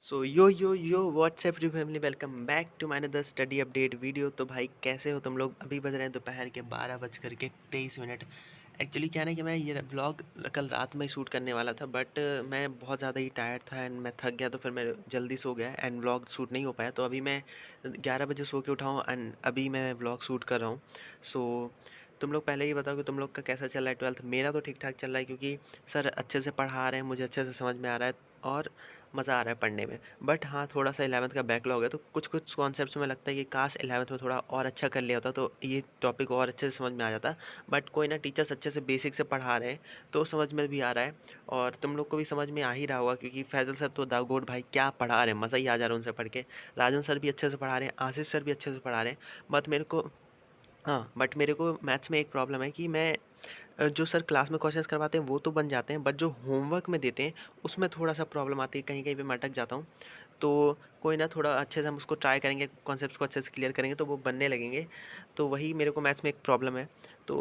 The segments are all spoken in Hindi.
सो यो व्हाट्सएप री family, welcome back to my another study update video. तो भाई कैसे हो तुम लोग? अभी बज रहे हैं दोपहर के 12:23। एक्चुअली क्या है ना कि मैं ये व्लॉग कल रात में ही शूट करने वाला था, बट मैं बहुत ज़्यादा ही टायर्ड था एंड मैं थक गया, तो फिर मैं जल्दी सो गया एंड व्लॉग शूट नहीं हो पाया। तो अभी मैं 11 बजे सो के उठा हूँ एंड अभी मैं व्लॉग शूट कर रहा हूँ। सो तुम लोग पहले ही बताओ कि तुम लोग का कैसा चल रहा है ट्वेल्थ। मेरा तो ठीक ठाक चल रहा है, क्योंकि सर अच्छे से पढ़ा रहे हैं, मुझे अच्छे से समझ में आ रहा है और मज़ा आ रहा है पढ़ने में। बट हाँ, थोड़ा सा 11th का बैकलॉग है, तो कुछ कुछ कॉन्सेप्ट्स में लगता है कि काश 11th में थोड़ा और अच्छा कर लिया होता तो ये टॉपिक और अच्छे से समझ में आ जाता। बट कोई ना, टीचर्स अच्छे से बेसिक से पढ़ा रहे हैं तो समझ में भी आ रहा है और तुम लोग को भी समझ में आ ही रहा होगा, क्योंकि फैजल सर तो दागोड भाई क्या पढ़ा रहे हैं, मज़ा ही आ जा रहा है उनसे पढ़ के। राजन सर भी अच्छे से पढ़ा रहे हैं, आशीष सर भी अच्छे से पढ़ा रहे हैं। बट मेरे को मैथ्स में एक प्रॉब्लम है कि मैं जो सर क्लास में क्वेश्चंस करवाते हैं वो तो बन जाते हैं, बट जो होमवर्क में देते हैं उसमें थोड़ा सा प्रॉब्लम आती है, कहीं कहीं पे मैं अटक जाता हूँ। तो कोई ना, थोड़ा अच्छे से हम उसको ट्राई करेंगे, कॉन्सेप्ट्स को अच्छे से क्लियर करेंगे तो वो बनने लगेंगे। तो वही मेरे को मैथ्स में एक प्रॉब्लम है। तो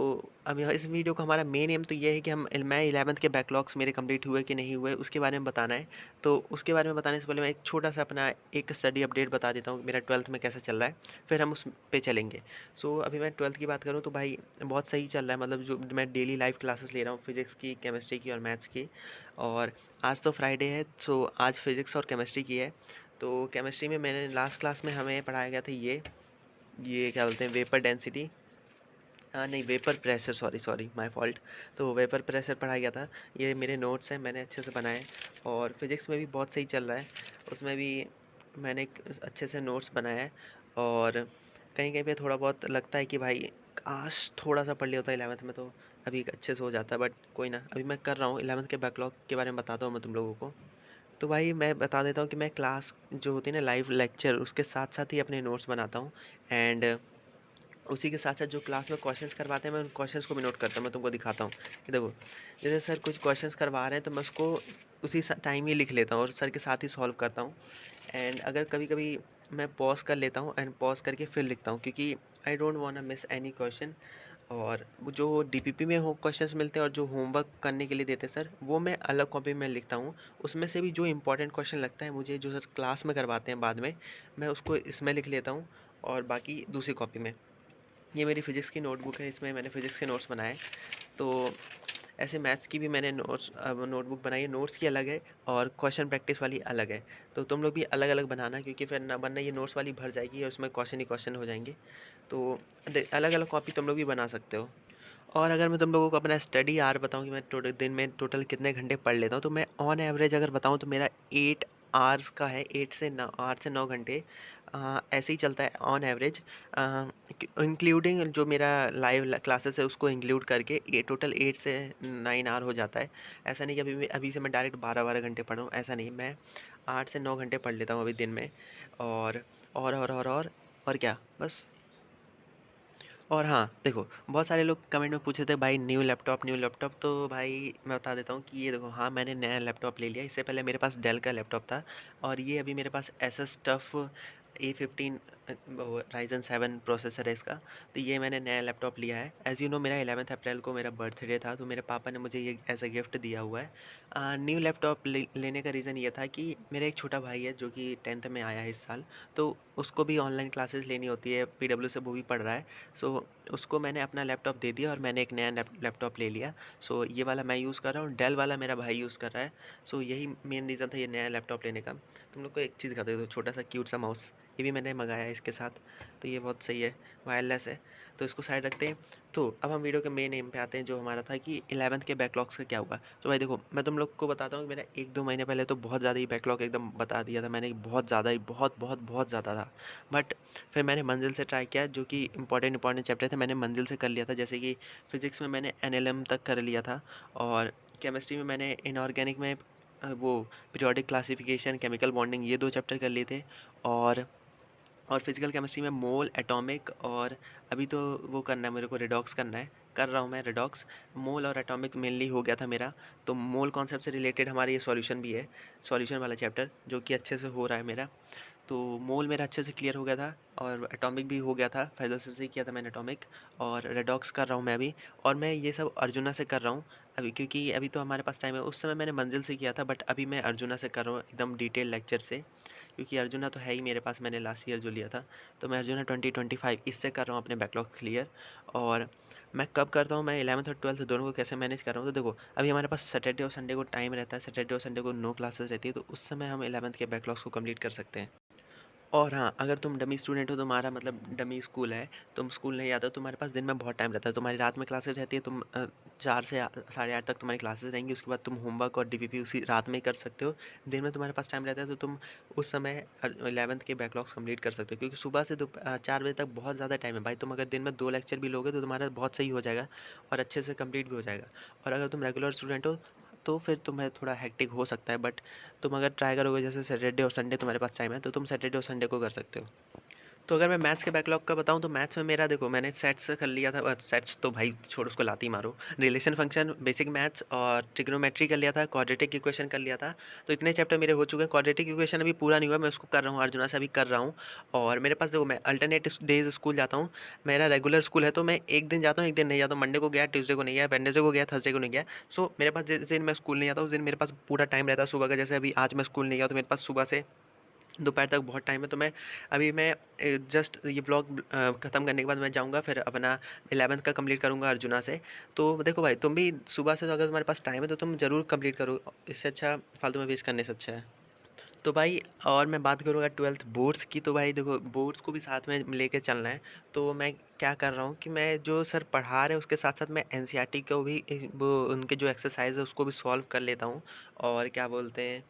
अब यहाँ इस वीडियो का हमारा मेन एम तो ये है कि मैं 11th के बैकलॉग्स मेरे कंप्लीट हुए कि नहीं हुए उसके बारे में बताना है। तो उसके बारे में बताने से पहले मैं एक छोटा सा अपना एक स्टडी अपडेट बता देता हूँ कि मेरा 12th में कैसा चल रहा है, फिर हम उस पे चलेंगे। अभी मैं 12th की बात करूँ तो भाई बहुत सही चल रहा है, मतलब जो मैं डेली लाइव क्लासेस ले रहा हूँ फिज़िक्स की, केमिस्ट्री की और मैथ्स की। और आज तो फ्राइडे है, सो आज फिज़िक्स और केमिस्ट्री की है। तो केमिस्ट्री में मैंने लास्ट क्लास में हमें पढ़ाया गया था ये क्या बोलते हैं, वेपर डेंसिटी, हाँ नहीं, vapour pressure, sorry sorry my fault. तो वेपर प्रेशर पढ़ाया गया था। ये मेरे नोट्स हैं, मैंने अच्छे से बनाए। और फिज़िक्स में भी बहुत सही चल रहा है, उसमें भी मैंने एक अच्छे से नोट्स बनाए हैं। और कहीं कहीं पे थोड़ा बहुत लगता है कि भाई काश थोड़ा सा पढ़ लिया होता 11th में, तो अभी अच्छे से हो जाता। बट कोई ना, अभी मैं कर रहा हूँ 11th के बैकलॉग के बारे में बताता हूँ मैं तुम लोगों को। तो भाई मैं बता देता हूँ कि मैं क्लास जो होती है ना, लाइव लेक्चर, उसके साथ साथ ही अपने नोट्स बनाता हूँ। एंड उसी के साथ साथ जो क्लास में क्वेश्चंस करवाते हैं मैं उन क्वेश्चंस को भी नोट करता हूँ। मैं तुमको दिखाता हूँ कि देखो, जैसे सर कुछ क्वेश्चंस करवा रहे हैं तो मैं उसको उसी टाइम ही लिख लेता हूँ और सर के साथ ही सॉल्व करता हूँ। एंड अगर कभी कभी मैं पॉज कर लेता हूँ एंड पॉज करके फिर लिखता हूँ, क्योंकि I don't want to miss any question. और वो जो डीपीपी में हो क्वेश्चंस मिलते हैं और जो होमवर्क करने के लिए देते हैं सर, वो मैं अलग कॉपी में लिखता हूँ। उसमें से भी जो इंपॉर्टेंट क्वेश्चन लगता है मुझे, जो सर क्लास में करवाते हैं बाद में, मैं उसको इसमें लिख लेता हूँ और बाकी दूसरी कॉपी में। ये मेरी फ़िज़िक्स की नोटबुक है, इसमें मैंने फ़िज़िक्स के नोट्स बनाए। तो ऐसे मैथ्स की भी मैंने नोटबुक बनाई है, नोट्स की अलग है और क्वेश्चन प्रैक्टिस वाली अलग है। तो तुम लोग भी अलग अलग बनाना, क्योंकि फिर ना, वरना ये नोट्स वाली भर जाएगी और उसमें क्वेश्चन ही क्वेश्चन हो जाएंगे। तो अलग अलग कॉपी तुम लोग भी बना सकते हो। और अगर मैं तुम लोगों को अपना स्टडी आवर बताऊँ कि मैं टोटल दिन में टोटल कितने घंटे पढ़ लेता हूँ, तो मैं ऑन एवरेज अगर बताऊँ तो मेरा 8 आवर्स का है, 8 से 9 घंटे। ऐसे ही चलता है ऑन एवरेज, इंक्लूडिंग जो मेरा लाइव क्लासेस है उसको इंक्लूड करके ये टोटल 8 से 9 आवर हो जाता है। ऐसा नहीं कि अभी से मैं डायरेक्ट 12 12 घंटे पढ़ रहा हूँ, ऐसा नहीं, मैं 8 से 9 घंटे पढ़ लेता हूँ अभी दिन में। और और क्या, बस। और हाँ देखो, बहुत सारे लोग कमेंट में पूछे थे भाई न्यू लैपटॉप, तो भाई मैं बता देता हूँ कि ये देखो, हाँ मैंने नया लैपटॉप ले लिया। इससे पहले मेरे पास डेल का लैपटॉप था और ये अभी मेरे पास Asus TUF A15 Ryzen 7 processor है इसका। तो ये मैंने नया लैपटॉप लिया है। एज़ यू नो, मेरा 11 अप्रैल को मेरा बर्थडे था, तो मेरे पापा ने मुझे ये एज अ गिफ्ट दिया हुआ है। न्यू लैपटॉप लेने का रीज़न ये था कि मेरा एक छोटा भाई है जो कि 10th में आया है इस साल, तो उसको भी ऑनलाइन क्लासेस लेनी होती है, पीडब्ल्यू से वो भी पढ़ रहा है। सो उसको मैंने अपना लैपटॉप दे दिया और मैंने एक नया लैपटॉप ले लिया। सो ये वाला मैं यूज़ कर रहा हूँ, डेल वाला मेरा भाई यूज़ कर रहा है। सो यही मेन रीज़न था ये नया लैपटॉप लेने का। तुम लोग को एक चीज़ दिखा देता हूँ, छोटा सा क्यूट सा माउस, ये भी मैंने मंगाया है इसके साथ। तो ये बहुत सही है, वायरलेस है। तो इसको साइड रखते हैं। तो अब हम वीडियो के मेन एम पे आते हैं, जो हमारा था कि 11th के बैकलॉग्स का क्या हुआ। तो भाई देखो, मैं तुम लोग को बताता हूँ कि मेरा 1 2 महीने पहले तो बहुत ज़्यादा ही बैकलॉग एकदम बता दिया था मैंने, बहुत ज़्यादा ही, बहुत बहुत बहुत ज़्यादा था। बट फिर मैंने मंजिल से ट्राई किया, जो कि इंपॉर्टेंट चैप्टर थे मैंने मंजिल से कर लिया था। जैसे कि फ़िज़िक्स में मैंने एनएलएम तक कर लिया था, और केमिस्ट्री में मैंने इनऑर्गेनिक में वो पीरियोडिक क्लासिफिकेशन, केमिकल बॉन्डिंग, ये 2 चैप्टर कर लिए थे। और फिजिकल केमिस्ट्री में मोल, एटॉमिक, और अभी तो वो करना है मेरे को, रिडॉक्स करना है, कर रहा हूँ मैं रिडॉक्स। मोल और एटॉमिक मेनली हो गया था मेरा। तो मोल कॉन्सेप्ट से रिलेटेड हमारा ये सॉल्यूशन भी है, सॉल्यूशन वाला चैप्टर, जो कि अच्छे से हो रहा है मेरा। तो मोल मेरा अच्छे से क्लियर हो गया था और एटॉमिक भी हो गया था, फैजल सर से ही किया था मैंने एटॉमिक। और रेडॉक्स कर रहा हूँ मैं अभी, और मैं ये सब अर्जुना से कर रहा हूँ। अभी क्योंकि अभी तो हमारे पास टाइम है, उस समय मैंने मंजिल से किया था, बट अभी मैं अर्जुना से कर रहा हूँ एकदम डिटेल लेक्चर से, क्योंकि अर्जुना तो है ही मेरे पास, मैंने लास्ट ईयर जो लिया था, तो मैं अर्जुना 2025 इससे कर रहा हूँ अपने बैकलॉग क्लियर। और मैं कब करता हूँ, मैं 11th और 12th दोनों को कैसे मैनेज कर रहा हूँ, तो देखो अभी हमारे पास सैटरडे और संडे को टाइम रहता है, सैटरडे और संडे को नो क्लासेस रहती है, तो उस समय हम 11th के बैकलॉग्स को कंप्लीट कर सकते हैं। और हाँ, अगर तुम डमी स्टूडेंट हो, तुम्हारा मतलब डमी स्कूल है, तुम स्कूल नहीं जाते हो, तुम्हारे पास दिन में बहुत टाइम रहता है, तुम्हारी रात में क्लासेस रहती है, तुम 4 से 8:30 तक तुम्हारी क्लासेस रहेंगी, उसके बाद तुम होमवर्क और डीपीपी उसी रात में ही कर सकते हो। दिन में तुम्हारे पास टाइम रहता है, तो तुम उस समय 11th के बैकलॉग्स कंप्लीट कर सकते हो, क्योंकि सुबह से 4 बजे तक बहुत ज़्यादा टाइम है भाई। तुम अगर दिन में 2 लेक्चर भी लोगे तो तुम्हारा बहुत सही हो जाएगा और अच्छे से कंप्लीट भी हो जाएगा। और अगर तुम रेगुलर स्टूडेंट हो तो फिर तुम्हें थोड़ा हेक्टिक हो सकता है, बट तुम अगर ट्राई करोगे, जैसे सैटरडे और संडे तुम्हारे पास टाइम है, तो तुम सैटरडे और संडे को कर सकते हो। तो अगर मैं मैथ्स के बैकलॉग का बताऊँ, तो मैथ्स में मेरा देखो, मैंने सेट्स कर लिया था, सेट्स तो भाई छोड़, उसको लात ही मारो। रिलेशन फंक्शन, बेसिक मैथ्स और ट्रिग्नोमेट्री कर लिया था, क्वाड्रेटिक इक्वेशन कर लिया था। तो इतने चैप्टर मेरे हो चुके हैं। क्वाड्रेटिक इक्वेशन अभी पूरा नहीं हुआ, मैं उसको कर रहा हूँ, अर्जुना से अभी कर रहा हूँ। और मेरे पास देखो, मैं अल्टरनेट डेज स्कूल जाता हूँ, मेरा रेगुलर स्कूल है, तो मैं एक दिन जाता हूँ, एक दिन नहीं जाता हूँ। मंडे को गया, ट्यूसडे को नहीं गया, वेडनेसडे को गया, थर्सडे को नहीं गया। सो मेरे पास जिस दिन मैं स्कूल नहीं जाता उस दिन मेरे पास पूरा टाइम रहता है सुबह का। जैसे अभी आज मैं स्कूल नहीं गया, तो मेरे पास सुबह से दोपहर तक बहुत टाइम है, तो मैं जस्ट ये व्लॉग ख़त्म करने के बाद मैं जाऊँगा, फिर अपना 11th का कंप्लीट करूँगा अर्जुना से। तो देखो भाई, तुम भी सुबह से, तो अगर तुम्हारे पास टाइम है तो तुम ज़रूर कंप्लीट करो, इससे अच्छा फालतू में वेस्ट करने से अच्छा है। तो भाई, और मैं बात करूँ अगर 12th बोर्ड्स की, तो भाई देखो, बोर्ड्स को भी साथ में लेके चलना है। तो मैं क्या कर रहा हूँ कि मैं जो सर पढ़ा रहे हैं उसके साथ साथ मैं एनसीईआरटी को भी वो उनके जो एक्सरसाइज है उसको भी सॉल्व कर लेता हूँ। और क्या बोलते हैं,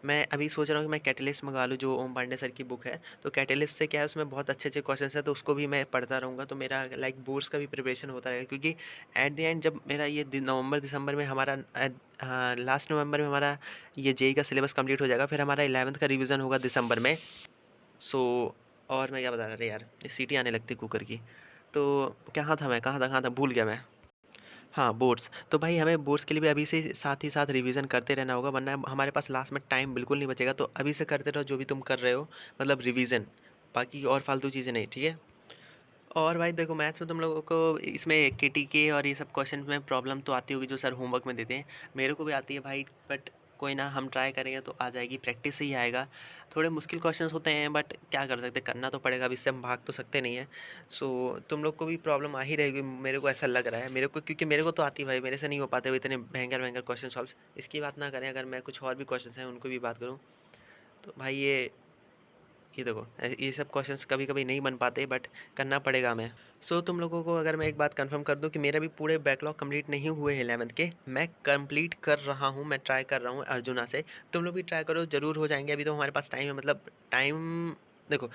मैं अभी सोच रहा हूँ कि मैं कैटलिस्ट मंगा लूँ, जो ओम पांडे सर की बुक है। तो कैटलिस्ट से क्या है, उसमें बहुत अच्छे अच्छे क्वेश्चन हैं, तो उसको भी मैं पढ़ता रहूँगा, तो मेरा लाइक बोर्ड्स का भी प्रिपरेशन होता रहेगा। क्योंकि एट द एंड जब मेरा ये नवंबर दिसंबर में हमारा लास्ट नवंबर में हमारा ये जेई का सिलेबस कंप्लीट हो जाएगा, फिर हमारा 11th का रिवीजन होगा दिसंबर में। सो और मैं क्या बता रहा था यार, ये सीटी आने लगती कुकर की। तो कहाँ था, भूल गया मैं। हाँ, बोर्ड्स। तो भाई हमें बोर्ड्स के लिए भी अभी से साथ ही साथ रिवीजन करते रहना होगा, वरना हमारे पास लास्ट में टाइम बिल्कुल नहीं बचेगा। तो अभी से करते रहो जो भी तुम कर रहे हो, मतलब रिवीजन, बाकी और फालतू चीज़ें नहीं, ठीक है। और भाई देखो, मैथ्स में तुम लोगों को इसमें केटीके और ये सब क्वेश्चन में प्रॉब्लम तो आती होगी, जो सर होमवर्क में देते हैं, मेरे को भी आती है भाई। बट कोई ना, हम ट्राई करेंगे तो आ जाएगी, प्रैक्टिस से ही आएगा। थोड़े मुश्किल क्वेश्चंस होते हैं, बट क्या कर सकते हैं, करना तो पड़ेगा, अब इससे हम भाग तो सकते नहीं है। सो तुम लोग को भी प्रॉब्लम आ ही रहेगी, मेरे को ऐसा लग रहा है, मेरे को, क्योंकि मेरे को तो आती है भाई, मेरे से नहीं हो पाते वो इतने भयंकर भयंकर क्वेश्चन सॉल्व। इसकी बात ना करें, अगर मैं कुछ और भी क्वेश्चन हैं उनको भी बात करूँ, तो भाई ये देखो, ये सब क्वेश्चंस कभी कभी नहीं बन पाते, बट करना पड़ेगा हमें। सो तुम लोगों को अगर मैं एक बात कंफर्म कर दूं कि मेरा भी पूरे बैकलॉग कंप्लीट नहीं हुए हैं 11th के, मैं कंप्लीट कर रहा हूं, मैं ट्राई कर रहा हूं अर्जुना से। तुम लोग भी ट्राई करो, ज़रूर हो जाएंगे। अभी तो हमारे पास टाइम है, मतलब टाइम, देखो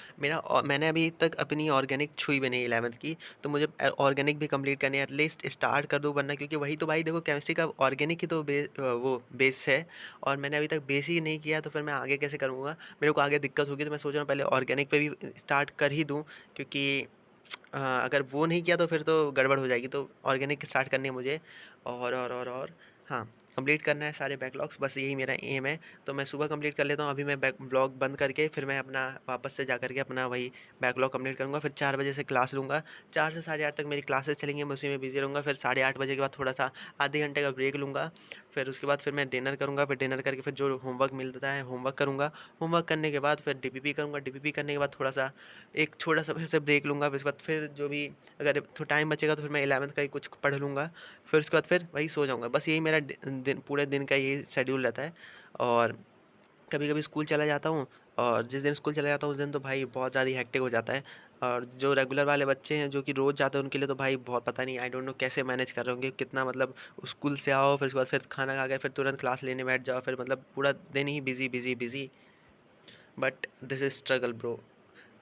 मैंने अभी तक अपनी ऑर्गेनिक छुई भी नहीं 11th की, तो मुझे ऑर्गेनिक भी कंप्लीट करनी है, एटलीस्ट स्टार्ट कर दूँ, वरना क्योंकि वही तो भाई देखो, केमिस्ट्री का ऑर्गेनिक ही तो वो बेस है। और मैंने अभी तक बेस ही नहीं किया, तो फिर मैं आगे कैसे करूँगा, मेरे को आगे दिक्कत होगी। तो मैं सोच रहा हूँ पहले ऑर्गेनिक पे भी स्टार्ट कर ही दूँ, क्योंकि अगर वो नहीं किया तो फिर तो गड़बड़ हो जाएगी। तो ऑर्गेनिक स्टार्ट करनी है मुझे। और हाँ, कंप्लीट करना है सारे बैकलॉग्स, बस यही मेरा एम है। तो मैं सुबह कंप्लीट कर लेता हूँ, अभी मैं बैक ब्लॉग बंद करके फिर मैं अपना वापस से जा करके अपना वही बैकलॉग कंप्लीट करूँगा। फिर 4 बजे से क्लास लूँगा, 4 से 8:30 तक मेरी क्लासेस चलेंगी, मैं उसी में बिजी रहूँगा। फिर 8:30 बजे के बाद थोड़ा सा आधे घंटे का ब्रेक लूँगा। फिर उसके बाद फिर मैं डिनर करूँगा, फिर डिनर करके फिर जो होमवर्क मिलता है होमवर्क करूँगा। होमवर्क करने के बाद फिर डीपीपी करूँगा, डीपीपी करने के बाद थोड़ा सा एक छोटा सा फिर से ब्रेक लूँगा। फिर उसके बाद फिर जो भी, अगर तो टाइम बचेगा तो फिर मैं 11th का ही कुछ पढ़ लूँगा। फिर उसके बाद फिर वही सो जाऊँगा। बस यही मेरा दिन, पूरे दिन का यही शेड्यूल रहता है। और कभी-कभी स्कूल चला जाता हूँ, और जिस दिन स्कूल चला जाता हूँ उस दिन तो भाई बहुत ज़्यादा ही हेक्टिक हो जाता है। और जो रेगुलर वाले बच्चे हैं जो कि रोज़ जाते हैं, उनके लिए तो भाई बहुत, पता नहीं, आई डोंट नो कैसे मैनेज कर रहे होंगे, कितना मतलब स्कूल से आओ, फिर उसके बाद फिर खाना खा के फिर तुरंत क्लास लेने बैठ जाओ, फिर मतलब पूरा दिन ही busy, busy, busy. But this is struggle bro.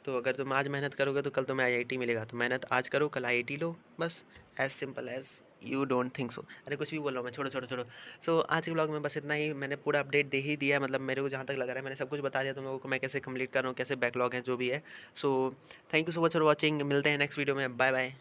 तो अगर तुम आज मेहनत करोगे तो कल तुम्हें आईआईटी मिलेगा, तो मेहनत आज करो, कल आईआईटी लो, बस as simple as you don't think so. अरे कुछ भी बोल रहा हूँ मैं, छोड़ो छोड़ो छोड़ो। सो आज के ब्लॉग में बस इतना ही, मैंने पूरा अपडेट दे ही दिया है, मतलब मेरे को जहाँ तक लग रहा है मैंने सब कुछ बता दिया तुम लोगों को, मैं कैसे कंप्लीट कर रहा हूँ, कैसे बैकलॉग है, जो भी है। So thank you so much for watching, मिलते हैं नेक्स्ट वीडियो में, बाय बाय।